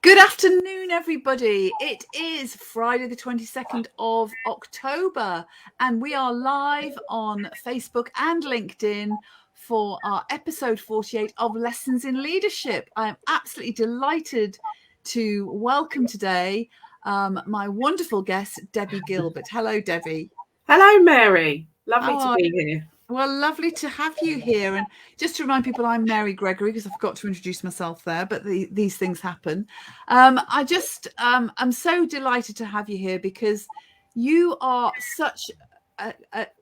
Good afternoon, everybody. It is Friday, the 22nd of October, and we are live on Facebook and LinkedIn for our episode 48 of Lessons in Leadership. I am absolutely delighted to welcome today my wonderful guest, Debbie Gilbert. Hello, Debbie. Hello, Mary. Lovely to be here. Well, lovely to have you here. And just to remind people, I'm Mary Gregory, because I forgot to introduce myself there, but these things happen. I'm so delighted to have you here because you are such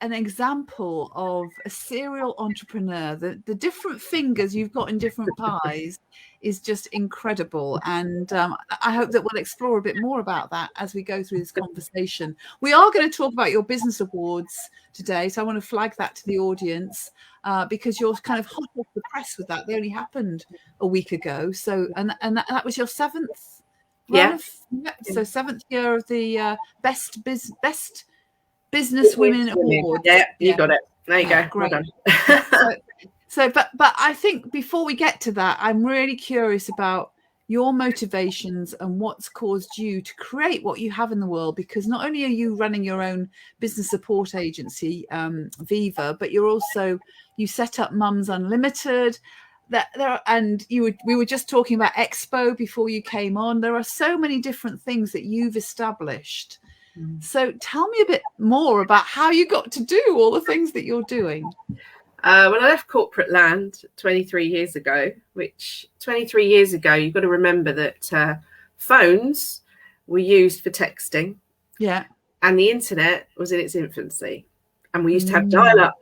an example of a serial entrepreneur. The different fingers you've got in different pies is just incredible. And I hope that we'll explore a bit more about that as we go through this conversation. We are going to talk about your business awards today. So I want to flag that to the audience because you're kind of hot off the press with that. They only happened a week ago. So, and that was your seventh. Yeah. So seventh year of the best Business Women Award. Yeah, you got it. There you go. Great. Well done. But I think before we get to that, I'm really curious about your motivations and what's caused you to create what you have in the world, because not only are you running your own business support agency, Viva, but you set up Mums UnLtd. We were just talking about Expo before you came on. There are so many different things that you've established. So tell me a bit more about how you got to do all the things that you're doing. Well, I left corporate land 23 years ago, which 23 years ago, you've got to remember that phones were used for texting. Yeah. And the internet was in its infancy. And we used to have dial-up,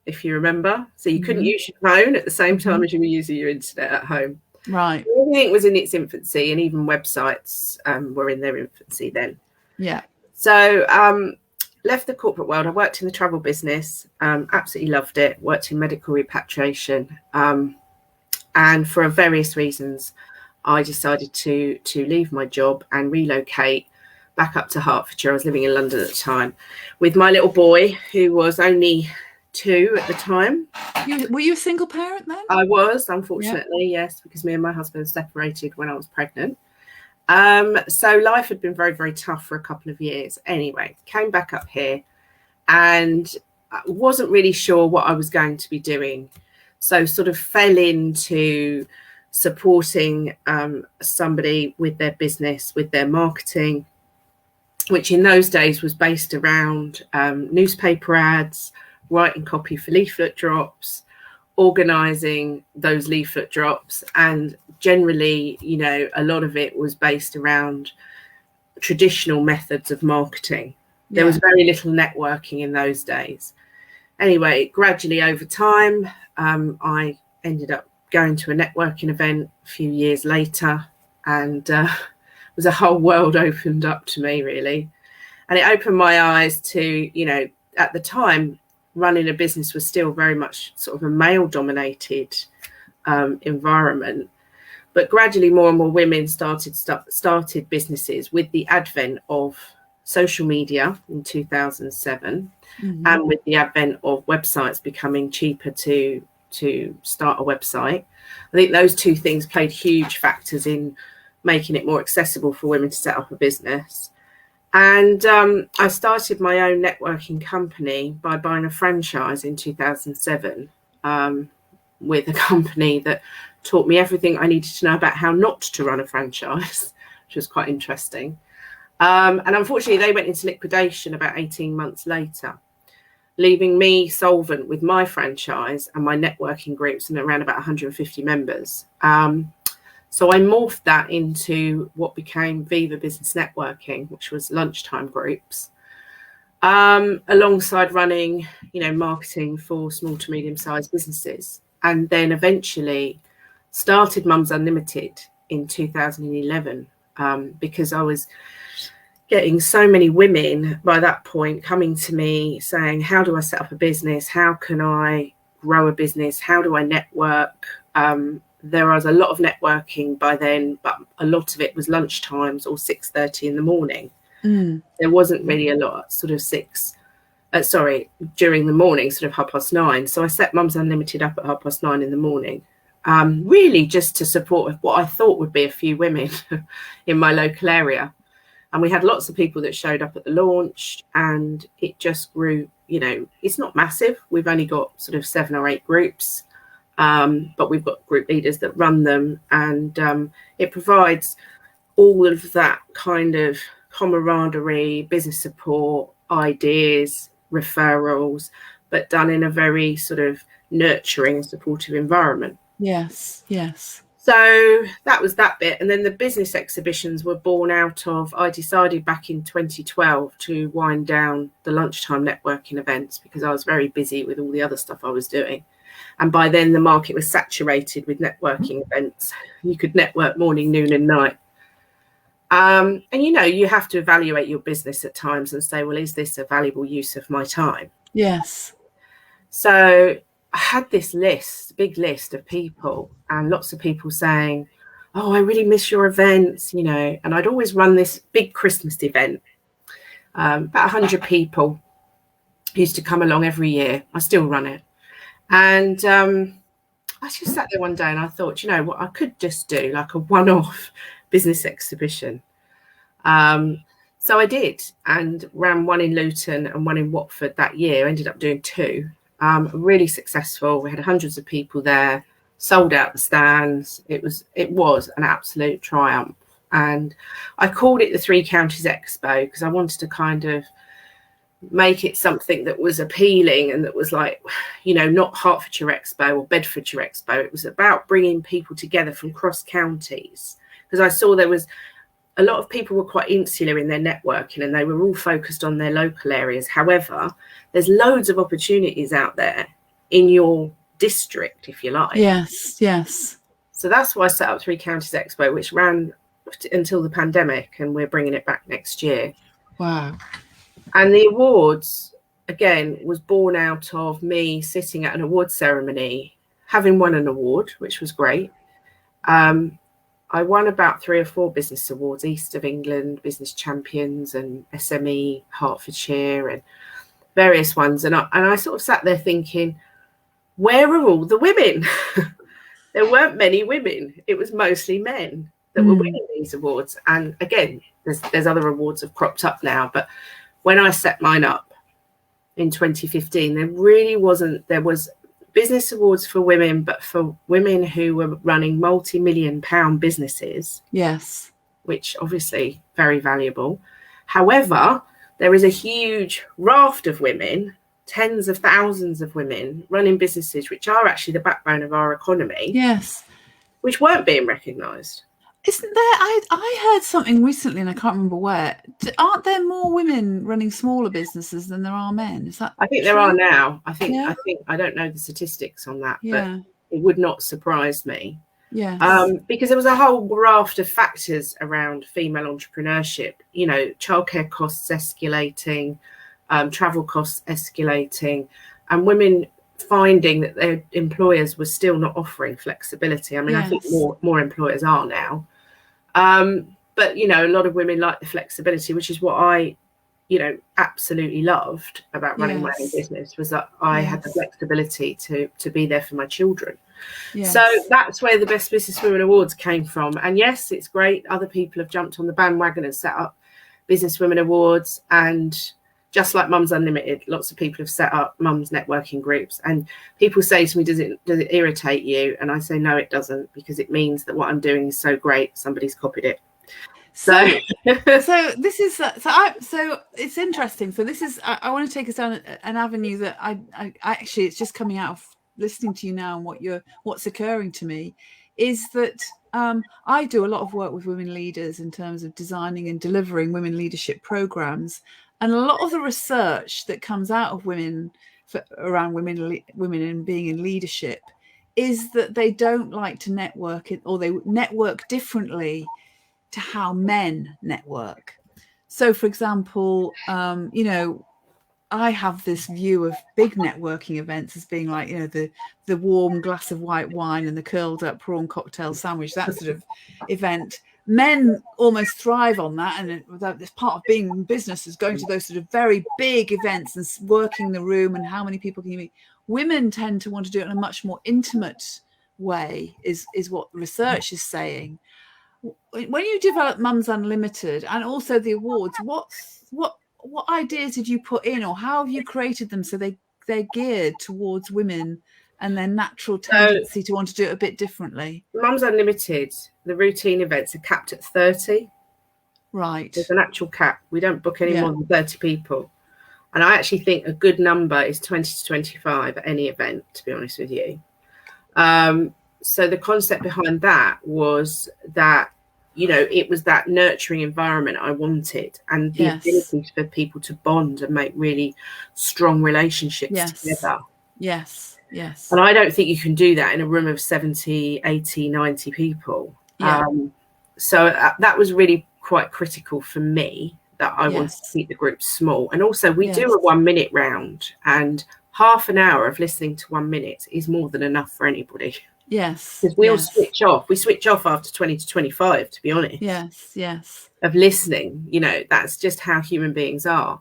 if you remember. So you couldn't use your phone at the same time as you were using your internet at home. Right. Everything was in its infancy, and even websites were in their infancy then. Yeah. So left the corporate world. I worked in the travel business, absolutely loved it, worked in medical repatriation. And for various reasons, I decided to leave my job and relocate back up to Hertfordshire. I was living in London at the time with my little boy, who was only 2 at the time. Were you a single parent then? I was, unfortunately, yes, because me and my husband separated when I was pregnant. So life had been very, very tough for a couple of years. Anyway, came back up here and wasn't really sure what I was going to be doing. So sort of fell into supporting somebody with their business, with their marketing, which in those days was based around newspaper ads, writing copy for leaflet drops, organising those leaflet drops, and generally, a lot of it was based around traditional methods of marketing. There was very little networking in those days. Anyway, gradually over time, I ended up going to a networking event a few years later, and was a whole world opened up to me, really. And it opened my eyes to, at the time, running a business was still very much sort of a male-dominated environment. But gradually more and more women started businesses with the advent of social media in 2007, and with the advent of websites becoming cheaper to start a website. I think those two things played huge factors in making it more accessible for women to set up a business. And I started my own networking company by buying a franchise in 2007 with a company that taught me everything I needed to know about how not to run a franchise, which was quite interesting. And unfortunately, they went into liquidation about 18 months later, leaving me solvent with my franchise and my networking groups and around about 150 members. So I morphed that into what became Viva Business Networking, which was lunchtime groups, alongside running, marketing for small to medium-sized businesses. And then eventually started Mums UnLtd in 2011 because I was getting so many women by that point coming to me saying, how do I set up a business? How can I grow a business? How do I network? There was a lot of networking by then, but a lot of it was lunchtimes or 6:30 in the morning. There wasn't really a lot, sort of during the morning, sort of 9:30. So I set Mums UnLtd up at 9:30 in the morning really just to support what I thought would be a few women in my local area. And we had lots of people that showed up at the launch, and it just grew. It's not massive. We've only got sort of 7 or 8 groups, but we've got group leaders that run them, and it provides all of that kind of camaraderie, business support, ideas, referrals, but done in a very sort of nurturing and supportive environment. Yes. So that was that bit. And then the business exhibitions were born out of, I decided back in 2012 to wind down the lunchtime networking events because I was very busy with all the other stuff I was doing. And by then the market was saturated with networking events. You could network morning, noon and night. And, you have to evaluate your business at times and say, well, is this a valuable use of my time? Yes. So I had this big list of people, and lots of people saying, oh, I really miss your events, and I'd always run this big Christmas event. About 100 people used to come along every year. I still run it. And I just sat there one day and I thought, what, I could just do like a one-off business exhibition. So I did, and ran one in Luton and one in Watford that year. Ended up doing 2. Really successful. We had hundreds of people there, sold out the stands. It was an absolute triumph. And I called it the 3 Counties Expo because I wanted to kind of make it something that was appealing and that was like, not Hertfordshire Expo or Bedfordshire Expo. It was about bringing people together from cross counties, because I saw there was a lot of people were quite insular in their networking and they were all focused on their local areas. However, there's loads of opportunities out there in your district, if you like. Yes. So that's why I set up 3 Counties Expo, which ran until the pandemic, and we're bringing it back next year. Wow. And the awards, again, was born out of me sitting at an award ceremony, having won an award, which was great. I won about 3 or 4 business awards, East of England, Business Champions and SME Hertfordshire and various ones. And I sort of sat there thinking, where are all the women? There weren't many women. It was mostly men that were winning these awards. And again, there's other awards have cropped up now. But when I set mine up in 2015, there was business awards for women, but for women who were running multi-million-pound businesses. Yes. Which obviously very valuable. However, there is a huge raft of women, tens of thousands of women running businesses, which are actually the backbone of our economy. Yes. Which weren't being recognised. Isn't there? I heard something recently, and I can't remember where. Aren't there more women running smaller businesses than there are men? Is that? I think true? there are now. I think Yeah. I don't know the statistics on that, Yeah. but it would not surprise me. Yes. Because there was a whole raft of factors around female entrepreneurship. Childcare costs escalating, travel costs escalating, and women finding that their employers were still not offering flexibility. I mean, Yes. I think more employers are now. But, a lot of women like the flexibility, which is what I, absolutely loved about running my own business, was that I had the flexibility to be there for my children. Yes. So that's where the Best Business Women Awards came from. And yes, it's great. Other people have jumped on the bandwagon and set up Business Women Awards. And just like Mums UnLtd, lots of people have set up mums networking groups. And people say to me, does it irritate you? And I say, no, it doesn't, because it means that what I'm doing is so great, somebody's copied it. So this is so it's interesting. So this is I want to take us down an avenue that I actually, it's just coming out of listening to you now, and what's occurring to me is that I do a lot of work with women leaders in terms of designing and delivering women leadership programs. And a lot of the research that comes out of women around women and being in leadership is that they don't like to network or they network differently to how men network. So, for example, I have this view of big networking events as being like, the warm glass of white wine and the curled up prawn cocktail sandwich, that sort of event. Men almost thrive on that, and this part of being in business is going to those sort of very big events and working the room and how many people can you meet. Women tend to want to do it in a much more intimate way, is what the research is saying. When you develop Mums UnLtd and also the awards, what ideas did you put in, or how have you created them so they're geared towards women and their natural tendency to want to do it a bit differently? Mums UnLtd, the routine events are capped at 30. Right. There's an actual cap. We don't book any more than 30 people. And I actually think a good number is 20 to 25 at any event, to be honest with you. So the concept behind that was that, you know, it was that nurturing environment I wanted, and the ability for people to bond and make really strong relationships together. Yes, yes. And I don't think you can do that in a room of 70, 80, 90 people. Yeah. So that was really quite critical for me, that I wanted to keep the group small. And also we do a 1 minute round, and half an hour of listening to 1 minute is more than enough for anybody. Yes. Because we all switch off. We switch off after 20 to 25, to be honest. Yes, yes. Of listening, you know, that's just how human beings are.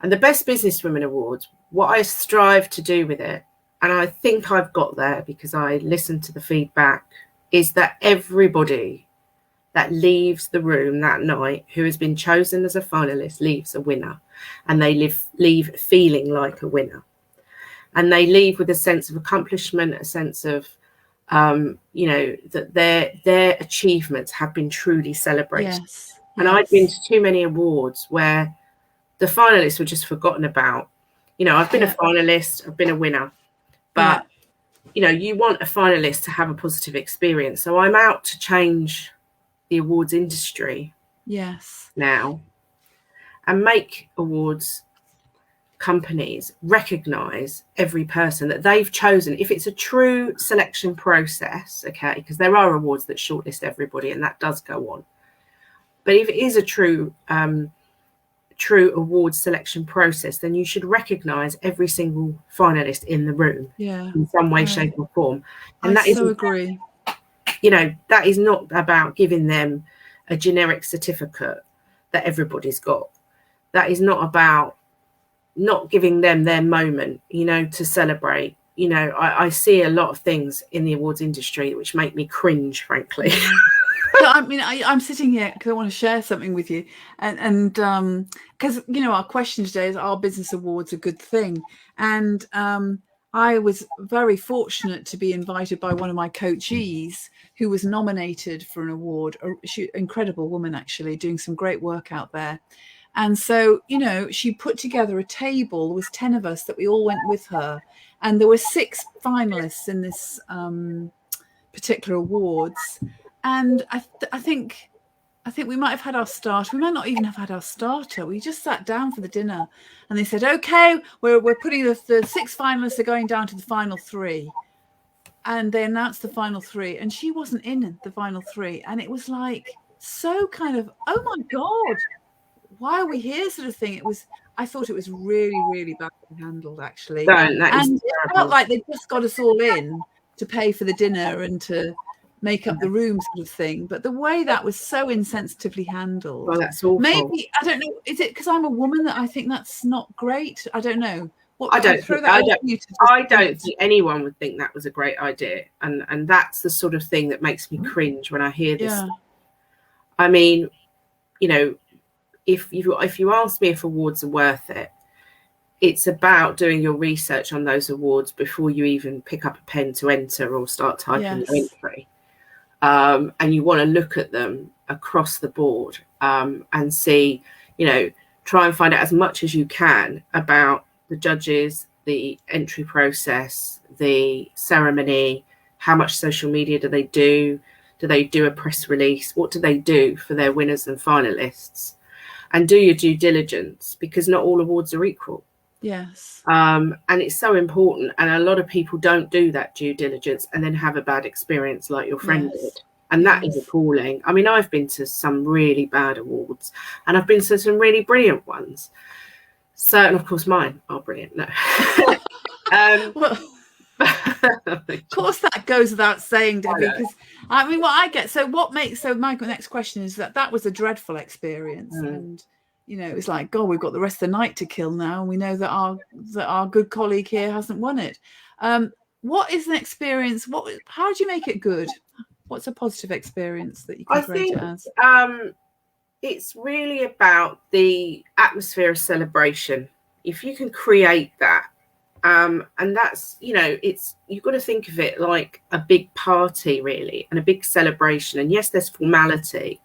And the Best Businesswomen Awards, what I strive to do with it, and I think I've got there because I listened to the feedback, is that everybody that leaves the room that night who has been chosen as a finalist leaves a winner, and they leave feeling like a winner, and they leave with a sense of accomplishment, a sense of you know, that their achievements have been truly celebrated. And I've been to too many awards where the finalists were just forgotten about. You know, I've been a finalist, I've been a winner, but you know, you want a finalist to have a positive experience. So I'm out to change the awards industry now, and make awards companies recognize every person that they've chosen. If it's a true selection process, okay, because there are awards that shortlist everybody, and that does go on, but if it is a true award selection process, then you should recognize every single finalist in the room in some way, shape or form. And I so agree. You know, that is not about giving them a generic certificate that everybody's got. That is not about not giving them their moment, you know, to celebrate. You know, I see a lot of things in the awards industry which make me cringe, frankly. So, I mean, I'm sitting here because I want to share something with you, and because you know, our question today is, are business awards a good thing? And I was very fortunate to be invited by one of my coachees who was nominated for an award. Incredible woman, actually, doing some great work out there. And so, you know, she put together a table. There was 10 of us that we all went with her, and there were 6 finalists in this particular awards. And I think we might have had our starter. We might not even have had our starter. We just sat down for the dinner, and they said, "Okay, we're putting the 6 finalists are going down to the final 3," and they announced the final 3, and she wasn't in the final 3, and it was like so kind of, oh my God, why are we here, sort of thing. I thought it was really, really badly handled, actually, and it felt like they just got us all in to pay for the dinner and to make up the room, sort of thing. But the way that was so insensitively handled, well, that's awful. Maybe, I don't know, is it because I'm a woman that I think that's not great? I don't know. I don't think anyone would think that was a great idea, and that's the sort of thing that makes me cringe when I hear this stuff. I mean, you know, if you ask me if awards are worth it, it's about doing your research on those awards before you even pick up a pen to enter or start typing your entry. And you want to look at them across the board and see, you know, try and find out as much as you can about the judges, the entry process, the ceremony, how much social media do they do? Do they do a press release? What do they do for their winners and finalists? And do your due diligence, because not all awards are equal. Yes. And it's so important. And a lot of people don't do that due diligence and then have a bad experience like your friend did. And that is appalling. I mean, I've been to some really bad awards, and I've been to some really brilliant ones. So, and of course, mine are brilliant. No. Well, of course, that goes without saying, Debbie, because I mean, what I get, my next question is that was a dreadful experience. And, you know, it's like, God, we've got the rest of the night to kill now. And we know that our good colleague here hasn't won it. what is an experience? How do you make it good? What's a positive experience that you can create it as? It's really about the atmosphere of celebration. If you can create that, and that's, you've got to think of it like a big party, really, and a big celebration. And yes, there's formality,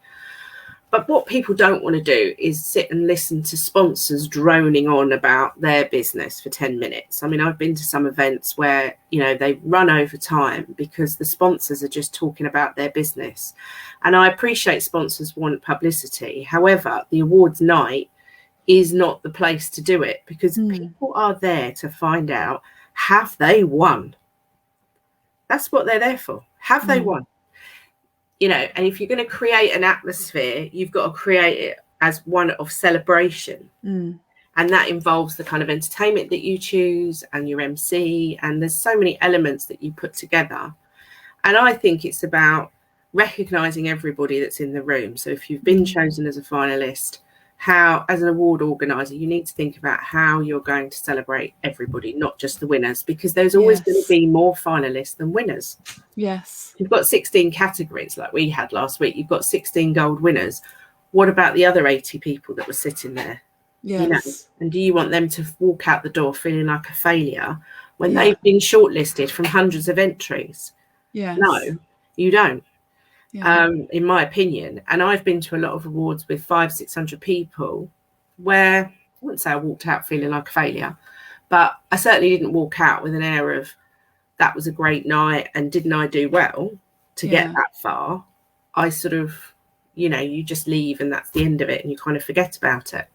but what people don't want to do is sit and listen to sponsors droning on about their business for 10 minutes. I mean, I've been to some events where, they run over time because the sponsors are just talking about their business. And I appreciate sponsors want publicity. However, the awards night is not the place to do it, because people are there to find out, have they won? That's what they're there for. Have they won? And if you're going to create an atmosphere, you've got to create it as one of celebration. And that involves the kind of entertainment that you choose and your MC. And there's so many elements that you put together. And I think it's about recognizing everybody that's in the room. So if you've been chosen as a finalist, as an award organizer, you need to think about how you're going to celebrate everybody, not just the winners, because there's always going to be more finalists than winners. Yes. You've got 16 categories like we had last week. You've got 16 gold winners. What about the other 80 people that were sitting there? Yes. And do you want them to walk out the door feeling like a failure when they've been shortlisted from hundreds of entries? Yes. No, you don't. In my opinion. And I've been to a lot of awards with 500-600 people where I wouldn't say I walked out feeling like a failure, but I certainly didn't walk out with an air of, that was a great night and didn't I do well to get that far. I sort of, you just leave and that's the end of it and you kind of forget about it.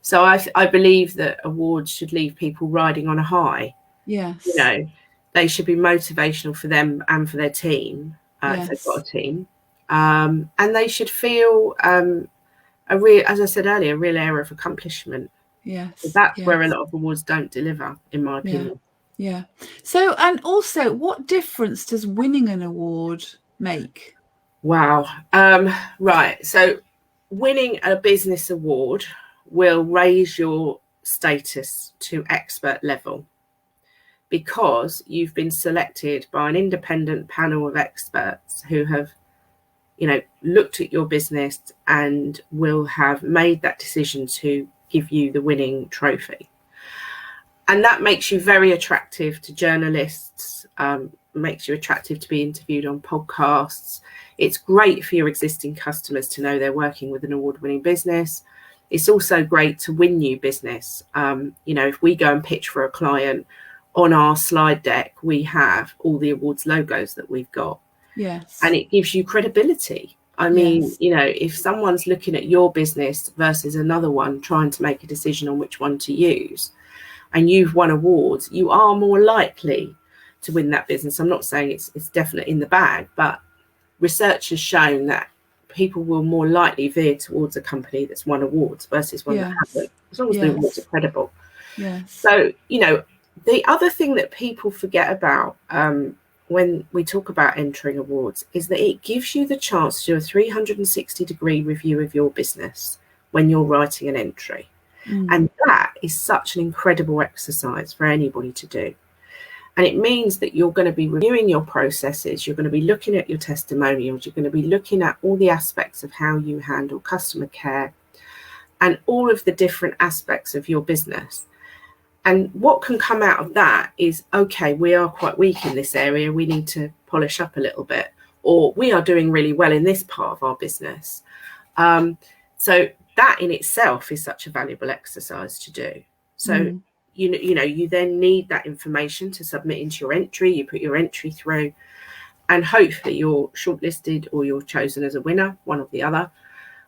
So I believe that awards should leave people riding on a high. Yes. They should be motivational for them and for their team. If they've got a team, and they should feel as I said earlier, a real air of accomplishment. Yes, so that's where a lot of awards don't deliver, in my opinion. Yeah. So, and also, what difference does winning an award make? Wow. Right. So, winning a business award will raise your status to expert level, because you've been selected by an independent panel of experts who have, looked at your business and will have made that decision to give you the winning trophy. And that makes you very attractive to journalists, makes you attractive to be interviewed on podcasts. It's great for your existing customers to know they're working with an award-winning business. It's also great to win new business. If we go and pitch for a client, on our slide deck, we have all the awards logos that we've got. Yes. And it gives you credibility. I mean, if someone's looking at your business versus another one trying to make a decision on which one to use, and you've won awards, you are more likely to win that business. I'm not saying it's definitely in the bag, but research has shown that people will more likely veer towards a company that's won awards versus one that hasn't, as long as the awards are credible. Yes. So, the other thing that people forget about when we talk about entering awards is that it gives you the chance to do a 360-degree review of your business when you're writing an entry. And that is such an incredible exercise for anybody to do. And it means that you're going to be reviewing your processes, you're going to be looking at your testimonials, you're going to be looking at all the aspects of how you handle customer care and all of the different aspects of your business. And what can come out of that is, okay, we are quite weak in this area, we need to polish up a little bit, or we are doing really well in this part of our business. So that in itself is such a valuable exercise to do. So, you then need that information to submit into your entry. You put your entry through and hopefully you're shortlisted or you're chosen as a winner, one or the other.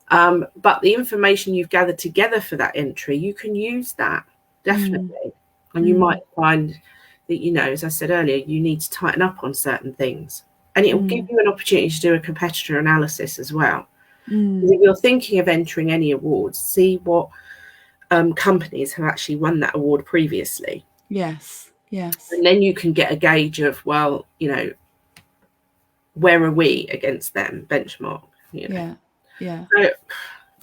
But the information you've gathered together for that entry, you can use that. Definitely. And you might find that, as I said earlier, you need to tighten up on certain things. And it will give you an opportunity to do a competitor analysis as well. If you're thinking of entering any awards, see what companies have actually won that award previously. Yes. And then you can get a gauge of, well, where are we against them, benchmark. So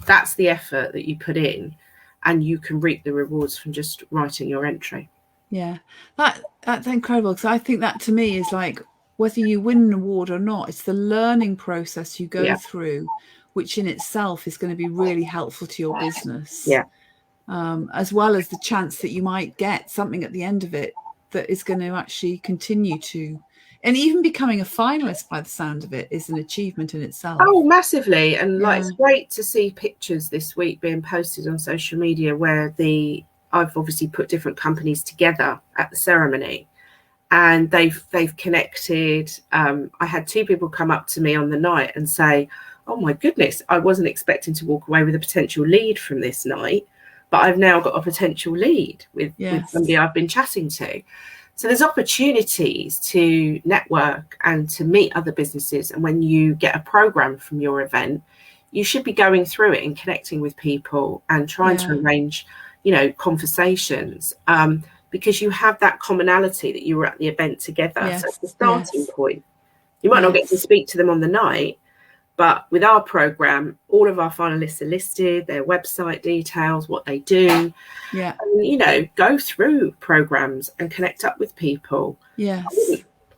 that's the effort that you put in. And you can reap the rewards from just writing your entry. Yeah, that's incredible, because I think that to me is like, whether you win an award or not, it's the learning process you go Yeah. through, which in itself is going to be really helpful to your business. Yeah. As well as the chance that you might get something at the end of it that is going to actually continue to, and even becoming a finalist by the sound of it is an achievement in itself. Oh, massively. And like, Yeah. it's great to see pictures this week being posted on social media where I've obviously put different companies together at the ceremony, and they've connected. I had 2 people come up to me on the night and say, oh my goodness, I wasn't expecting to walk away with a potential lead from this night, but I've now got a potential lead with somebody I've been chatting to. So there's opportunities to network and to meet other businesses. And when you get a program from your event, you should be going through it and connecting with people and trying to arrange, conversations, because you have that commonality that you were at the event together. So it's the starting point. You might not get to speak to them on the night, but with our program, all of our finalists are listed, their website details, what they do. Yeah. And, go through programs and connect up with people. Yes.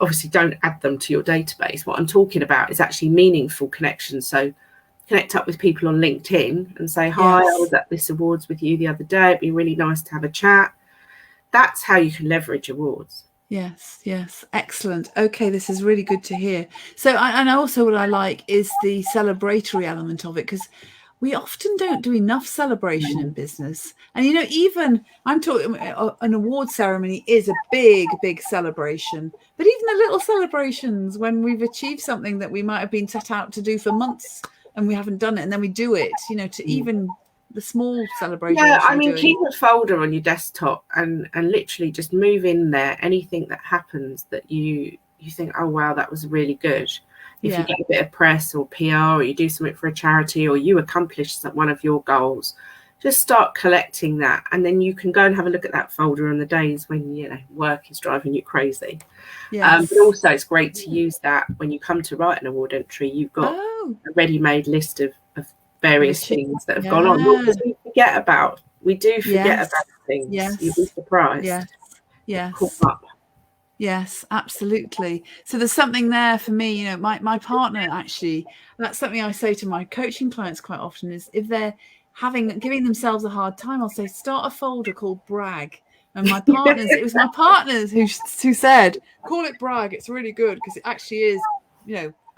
Obviously, don't add them to your database. What I'm talking about is actually meaningful connections. So connect up with people on LinkedIn and say, hi, I was at this awards with you the other day. It'd be really nice to have a chat. That's how you can leverage awards. Yes. Excellent. Okay, this is really good to hear. So, and also what I like is the celebratory element of it, because we often don't do enough celebration in business. And, even I'm talking, an award ceremony is a big celebration, but even the little celebrations when we've achieved something that we might have been set out to do for months and we haven't done it, and then we do it, to even the small celebration. Yeah, I mean, keep a folder on your desktop and literally just move in there anything that happens that you think, oh wow, that was really good. If you get a bit of press or PR, or you do something for a charity, or you accomplish one of your goals, just start collecting that, and then you can go and have a look at that folder on the days when work is driving you crazy. But also it's great to use that when you come to write an award entry. You've got a ready-made list of various things that have gone on. Not because we forget about. We do forget about things. You'll be surprised. Yes. Yes, absolutely. So there's something there for me. My partner, actually, that's something I say to my coaching clients quite often, is if they're giving themselves a hard time, I'll say, start a folder called brag. And it was my partners who said, call it brag. It's really good, because it actually is,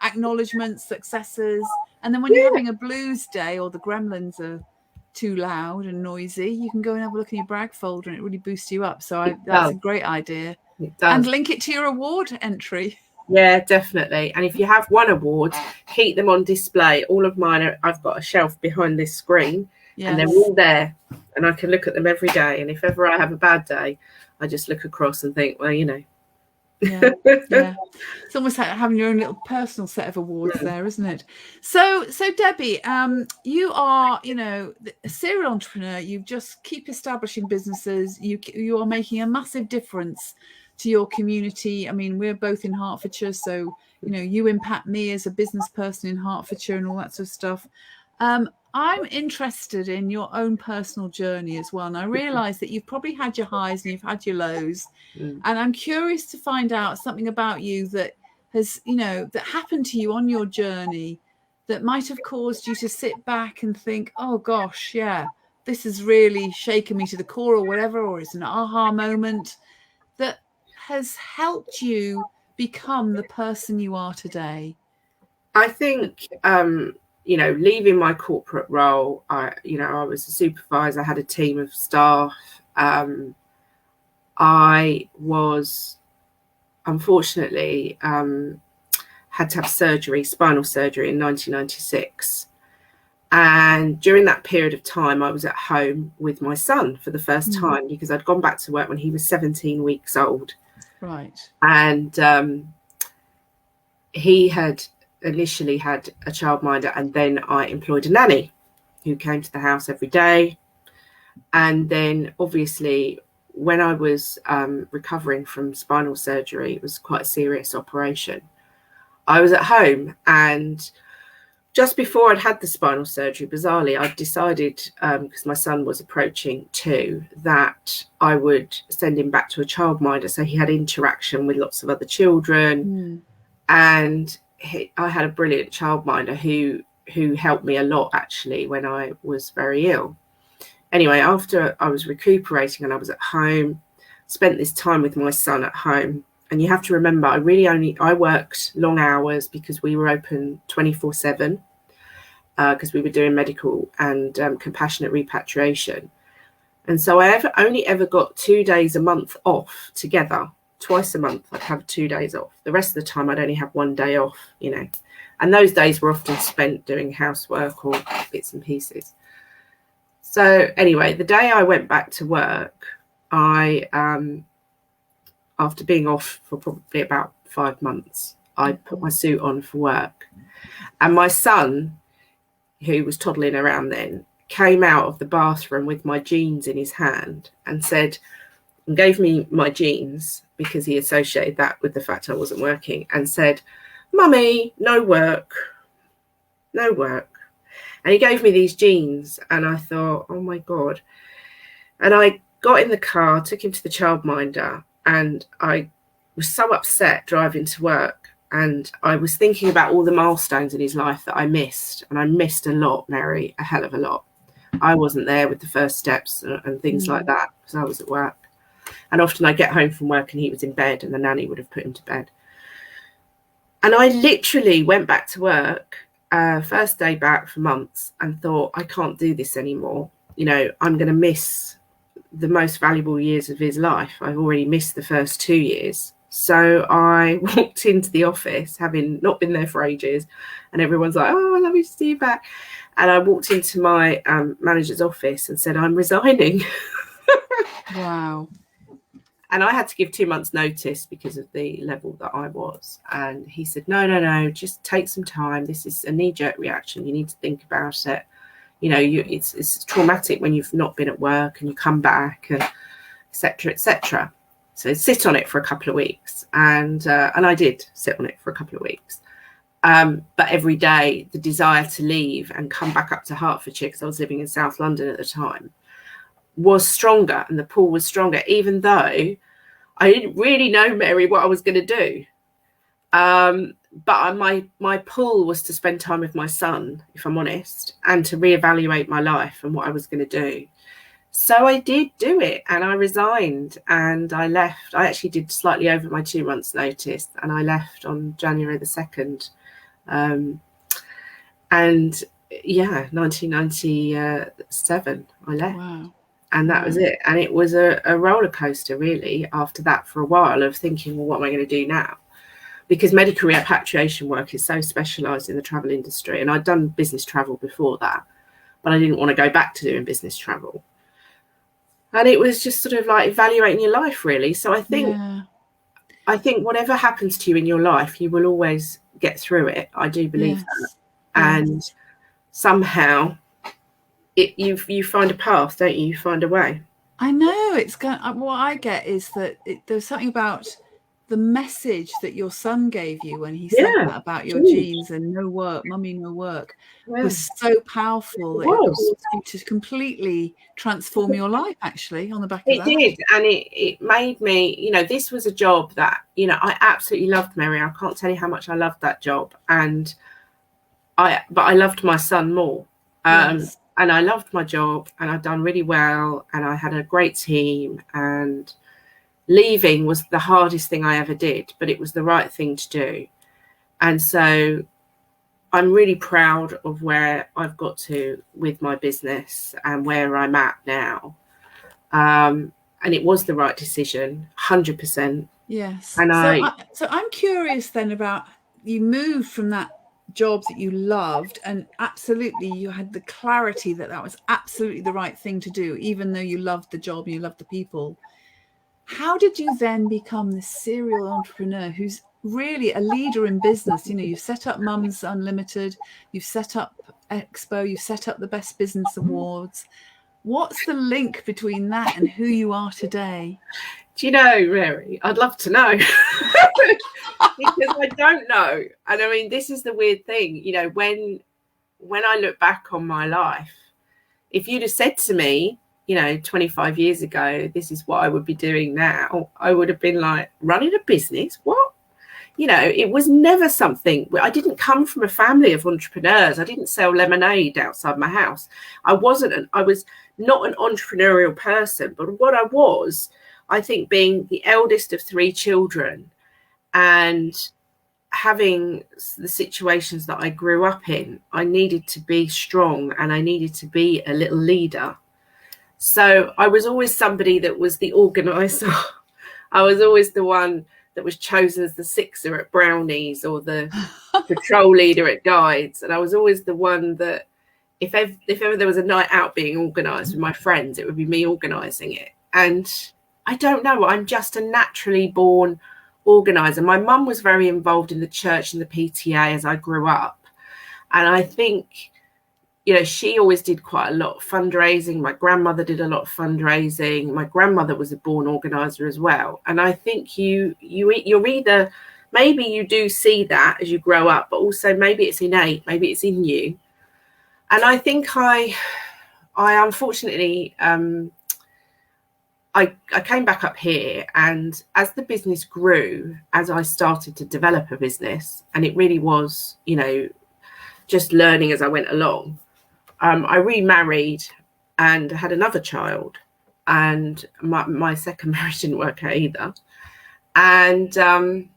acknowledgements, successes. And then when you're having a blues day, or the gremlins are too loud and noisy, you can go and have a look in your brag folder, and it really boosts you up. So that's a great idea. And link it to your award entry. Yeah, definitely. And if you have won awards, keep them on display. All of mine I've got a shelf behind this screen, and they're all there, and I can look at them every day. And if ever I have a bad day, I just look across and think, well, It's almost like having your own little personal set of awards there, isn't it? So Debbie, you are a serial entrepreneur. You just keep establishing businesses. You are making a massive difference to your community. I mean, we're both in Hertfordshire, so you impact me as a business person in Hertfordshire and all that sort of stuff. I'm interested in your own personal journey as well. And I realize that you've probably had your highs and you've had your lows. And I'm curious to find out something about you that has, that happened to you on your journey that might have caused you to sit back and think, oh gosh, this has really shaken me to the core, or whatever, or it's an aha moment that has helped you become the person you are today. I think, leaving my corporate role, I was a supervisor, I had a team of staff. I was, unfortunately, had to have spinal surgery in 1996. And during that period of time, I was at home with my son for the first time, because I'd gone back to work when he was 17 weeks old. Right. And he had initially had a childminder, and then I employed a nanny who came to the house every day. And then obviously when I was recovering from spinal surgery, it was quite a serious operation. I was at home and just before I'd had the spinal surgery, bizarrely, I decided, because my son was approaching 2, that I would send him back to a childminder so he had interaction with lots of other children. And I had a brilliant childminder who helped me a lot, actually, when I was very ill. Anyway, after I was recuperating and I was at home, spent this time with my son at home. And you have to remember, I worked long hours because we were open 24/7, because we were doing medical and compassionate repatriation. And so I only ever got 2 days a month off together. Twice a month I'd have 2 days off. The rest of the time I'd only have 1 day off, you know. And those days were often spent doing housework or bits and pieces. So anyway, the day I went back to work, after being off for probably about 5 months, I put my suit on for work. And my son, who was toddling around then, came out of the bathroom with my jeans in his hand and gave me my jeans, because he associated that with the fact I wasn't working, and said, "Mummy, no work, no work." And he gave me these jeans, and I thought, oh my God. And I got in the car, took him to the childminder, and I was so upset driving to work. And I was thinking about all the milestones in his life that I missed. And I missed a lot, Mary, a hell of a lot. I wasn't there with the first steps and things like that because I was at work. And often I get home from work and he was in bed and the nanny would have put him to bed. And I literally went back to work, first day back for months, and thought, I can't do this anymore. You know, I'm going to miss the most valuable years of his life. I've already missed the first 2 years. So I walked into the office, having not been there for ages, and everyone's like, "Oh, I love you to see you back." And I walked into my manager's office and said, "I'm resigning." Wow. And I had to give 2 months notice because of the level that I was. And he said, no, just take some time. This is a knee-jerk reaction. You need to think about it. You know, it's traumatic when you've not been at work and you come back, and et cetera, et cetera. So sit on it for a couple of weeks. And I did sit on it for a couple of weeks. But every day, the desire to leave and come back up to Hertfordshire, because I was living in South London at the time, was stronger, and the pull was stronger, even though I didn't really know, Mary, what I was going to do. But my pull was to spend time with my son, if I'm honest, and to reevaluate my life and what I was going to do. So I did do it, and I resigned and I left. I actually did slightly over my 2 months notice, and I left on January the 2nd. And yeah, 1997, I left. Wow. And that was it. And it was a roller coaster, really, after that, for a while, of thinking, well, what am I going to do now? Because medical repatriation work is so specialised in the travel industry. And I'd done business travel before that, but I didn't want to go back to doing business travel. And it was just sort of like evaluating your life, really. So I think whatever happens to you in your life, you will always get through it. I do believe that. And somehow you find a path, don't you? You find a way. I know. It's what I get is that there's something about the message that your son gave you when he said that about your genes and no work, mummy, no work, was so powerful. It caused you to completely transform your life, actually, on the back of that. It did. And it made me, you know, this was a job that, you know, I absolutely loved, Mary. I can't tell you how much I loved that job. But I loved my son more. Yes. And I loved my job, and I'd done really well, and I had a great team, and leaving was the hardest thing I ever did, but it was the right thing to do. And so I'm really proud of where I've got to with my business and where I'm at now. And it was the right decision, 100%. Yes. And so I'm curious then about, you moved from that job that you loved, and absolutely you had the clarity that was absolutely the right thing to do, even though you loved the job and you loved the people. How did you then become this serial entrepreneur who's really a leader in business? You know, you've set up Mums UnLtd, you've set up Expo, you've set up the Best Business Awards. What's the link between that and who you are today? Do you know, Mary, I'd love to know. Because I don't know. And I mean, this is the weird thing, you know, when when I look back on my life, if you'd have said to me, 25 years ago, this is what I would be doing now, I would have been like, running a business? What? It was never something. I didn't come from a family of entrepreneurs. I didn't sell lemonade outside my house. I was not an entrepreneurial person, but what I was, I think, being the eldest of 3 children and having the situations that I grew up in, I needed to be strong and I needed to be a little leader. So I was always somebody that was the organizer. I was always the one that was chosen as the sixer at brownies or the patrol leader at guides. And I was always the one that if ever there was a night out being organised with my friends, it would be me organising it. And I don't know, I'm just a naturally born organiser. My mum was very involved in the church and the PTA as I grew up. And I think, she always did quite a lot of fundraising. My grandmother did a lot of fundraising. My grandmother was a born organiser as well. And I think you're either, maybe you do see that as you grow up, but also maybe it's innate, maybe it's in you. And I think I unfortunately, I came back up here, and as the business grew, as I started to develop a business, and it really was, just learning as I went along, I remarried and had another child, and my second marriage didn't work out either, and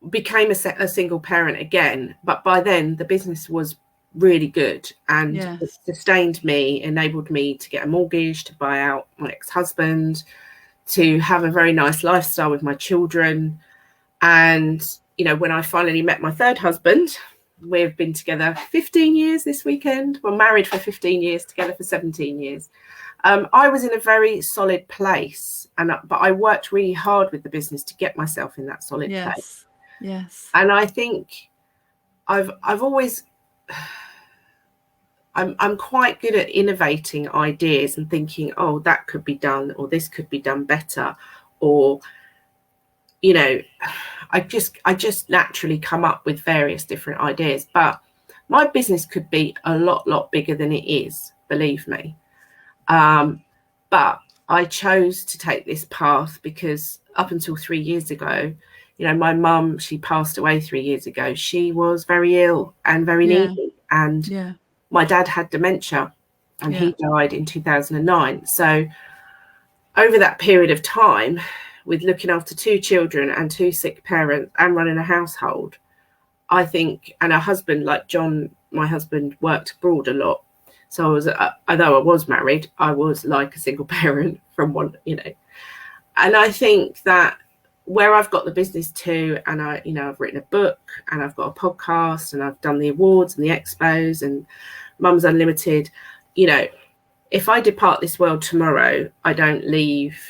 became a single parent again. But by then the business was really good, and it sustained me, enabled me to get a mortgage, to buy out my ex-husband, to have a very nice lifestyle with my children. And when I finally met my third husband, we've been together 15 years this weekend. We're married for 15 years, together for 17 years. I was in a very solid place, but I worked really hard with the business to get myself in that solid place. Yes. And I think I've always, I'm quite good at innovating ideas and thinking, oh, that could be done, or this could be done better, or I just naturally come up with various different ideas. But my business could be a lot bigger than it is, believe me. But I chose to take this path because up until 3 years ago, my mum, she passed away 3 years ago. She was very ill and very needy. And my dad had dementia, and he died in 2009. So over that period of time, with looking after 2 children and 2 sick parents and running a household, I think, and a husband like John, my husband, worked abroad a lot. So I was, although I was married, I was like a single parent from one, and I think that where I've got the business to, and I've written a book, and I've got a podcast, and I've done the awards and the expos and Mums UnLtd, if I depart this world tomorrow, I don't leave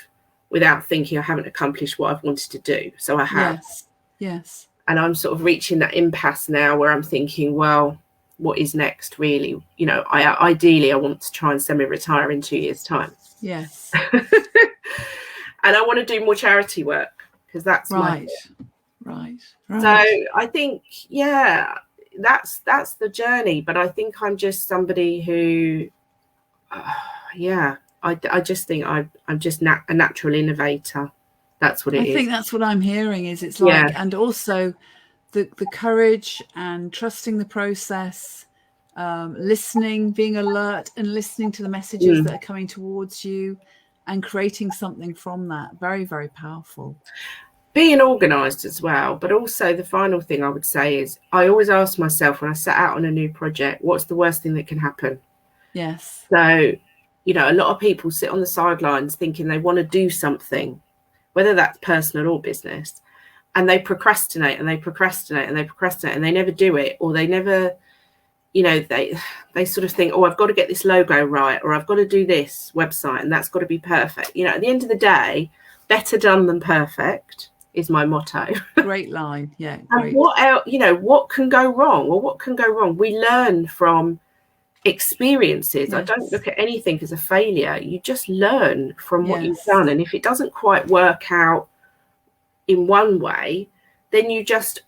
without thinking I haven't accomplished what I've wanted to do. So I have. Yes. And I'm sort of reaching that impasse now where I'm thinking, well, what is next, really? Ideally, I want to try and semi-retire in 2 years' time. Yes. And I want to do more charity work, because that's right. So I think, that's the journey. But I think I'm just somebody who, I just think I'm just a natural innovator. That's what it is. I think that's what I'm hearing is it's like, and also the courage and trusting the process, listening, being alert and listening to the messages that are coming towards you and creating something from that. Very, very powerful. Being organised as well. But also the final thing I would say is I always ask myself when I set out on a new project, what's the worst thing that can happen? Yes. So, a lot of people sit on the sidelines thinking they want to do something, whether that's personal or business, and they procrastinate and they procrastinate and they procrastinate and they never do it, or they never, they sort of think, oh, I've got to get this logo right, or I've got to do this website and that's got to be perfect. At the end of the day, better done than perfect is my motto. Great line. Yeah. Great. And what else, what can go wrong? Well, what can go wrong? We learn from experiences. I don't look at anything as a failure. You just learn from what you've done, and if it doesn't quite work out in one way, then you just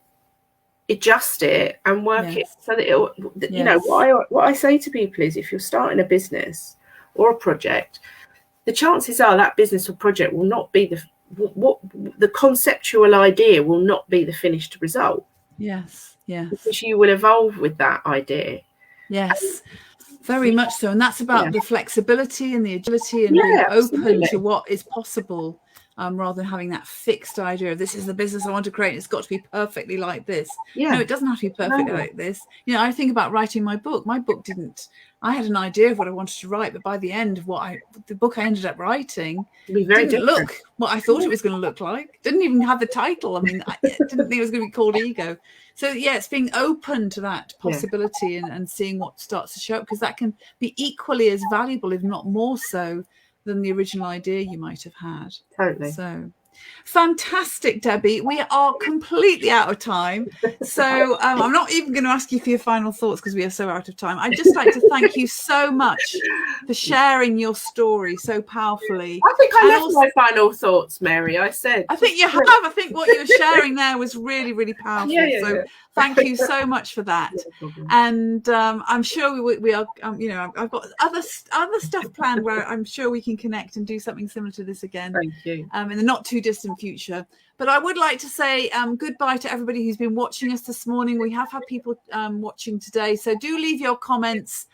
adjust it and work it so that it'll, you know, what I say to people is, if you're starting a business or a project, the chances are that business or project will not be the conceptual idea will not be the finished result. Yes. Because you will evolve with that idea. Yes. Very much so. And that's about the flexibility and the agility and being open to what is possible, rather than having that fixed idea of, this is the business I want to create. It's got to be perfectly like this. No, it doesn't have to be perfectly like this. You know, I think about writing my book. My book didn't, I had an idea of what I wanted to write, but by the end of the book I ended up writing didn't look what I thought it was going to look like. Didn't even have the title. I mean, I didn't think it was going to be called Ego. So yeah, it's being open to that possibility and seeing what starts to show up, because that can be equally as valuable, if not more so, than the original idea you might have had. Totally. So fantastic, Debbie. We are completely out of time. So I'm not even going to ask you for your final thoughts because we are so out of time. I'd just like to thank you so much for sharing your story so powerfully. I think I left my final thoughts, Mary. I think you have. I think what you were sharing there was really, really powerful. Thank you so much for that. And I'm sure we are, you know, I've got other stuff planned where I'm sure we can connect and do something similar to this again. Thank you. In the not too distant future. But I would like to say goodbye to everybody who's been watching us this morning. We have had people watching today. So do leave your comments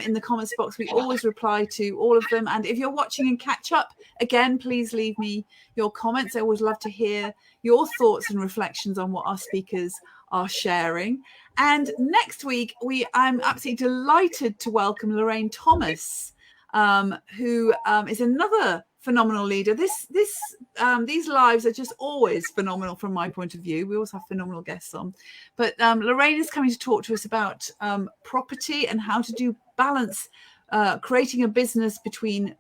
in the comments box. We always reply to all of them. And if you're watching and catch up, again, please leave me your comments. I always love to hear your thoughts and reflections on what our speakers are sharing. And next week, I'm absolutely delighted to welcome Lorraine Thomas, who is another phenomenal leader. These lives are just always phenomenal from my point of view. We always have phenomenal guests on. But Lorraine is coming to talk to us about property and how to do balance, creating a business between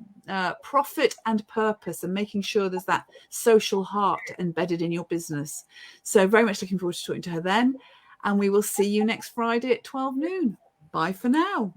profit and purpose, and making sure there's that social heart embedded in your business. So very much looking forward to talking to her then. And we will see you next Friday at 12 noon. Bye for now.